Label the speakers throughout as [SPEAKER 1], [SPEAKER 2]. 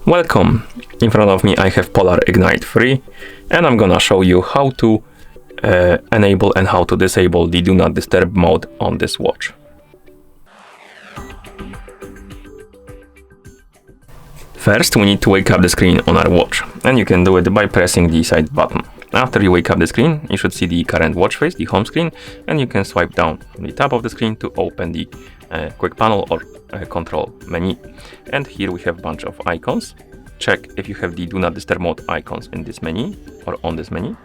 [SPEAKER 1] Welcome! In front of me I have Polar Ignite 3 and I'm gonna show you how to enable and how to disable the Do Not Disturb mode on this watch. First we need to wake up the screen on our watch, and you can do it by pressing the side button. After you wake up the screen, you should see the current watch face, the home screen, and you can swipe down on the top of the screen to open the quick panel or control menu. And here we have a bunch of icons. Check if you have the Do Not Disturb mode icons in this menu or on this menu.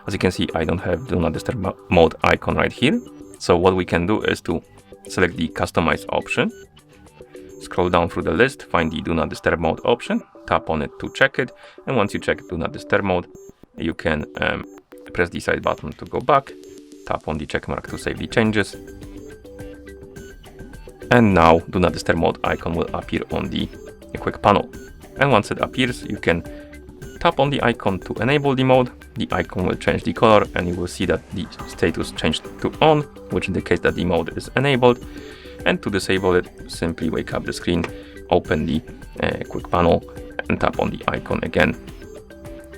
[SPEAKER 1] As you can see, I don't have Do Not Disturb mode icon right here. So what we can do is to select the customize option, scroll down through the list, find the Do Not Disturb mode option, tap on it to check it, and once you check Do Not Disturb mode, you can press the side button to go back, tap on the check mark to save the changes, and now Do Not Disturb mode icon will appear on the quick panel. And once it appears, you can tap on the icon to enable the mode. The icon will change the color and you will see that the status changed to on, which indicates that the mode is enabled. And to disable it, simply wake up the screen, open the quick panel and tap on the icon again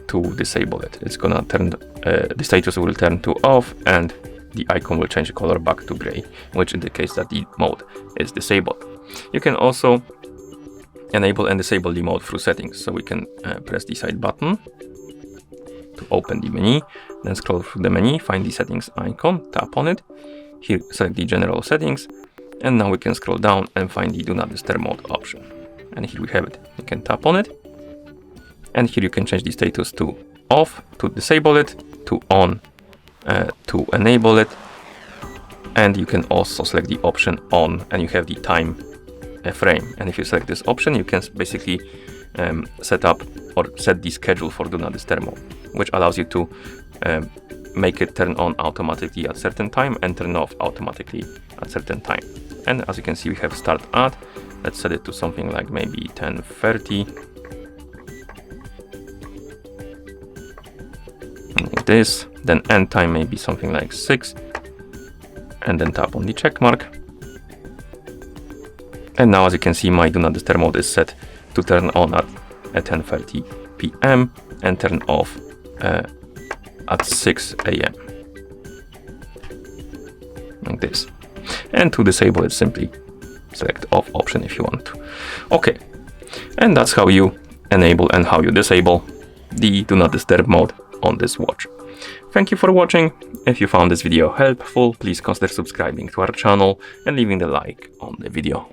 [SPEAKER 1] to disable it. It's gonna turn, the status will turn to off and the icon will change the color back to gray, which indicates that the mode is disabled. You can also enable and disable the mode through settings. So we can press the side button to open the menu, then scroll through the menu, find the settings icon, tap on it. Here select the general settings, and now we can scroll down and find the Do Not Disturb mode option. And here we have it. You can tap on it, and here you can change the status to off, to disable it, to on, to enable it, and you can also select the option on, and you have the time frame. And if you select this option, you can basically set up or set the schedule for Do Not Disturb mode, which allows you to make it turn on automatically at certain time and turn off automatically at certain time. And as you can see, we have start at. Let's set it to something like maybe 10:30. Like this. Then end time maybe something like 6. And then tap on the check mark. And now, as you can see, my Do Not Disturb mode is set to turn on at 10:30 p.m. and turn off at 6 a.m. like this. And to disable it, simply select off option if you want to. Okay, and that's how you enable and how you disable the Do Not Disturb mode on this watch. Thank you for watching. If you found this video helpful, please consider subscribing to our channel and leaving the like on the video.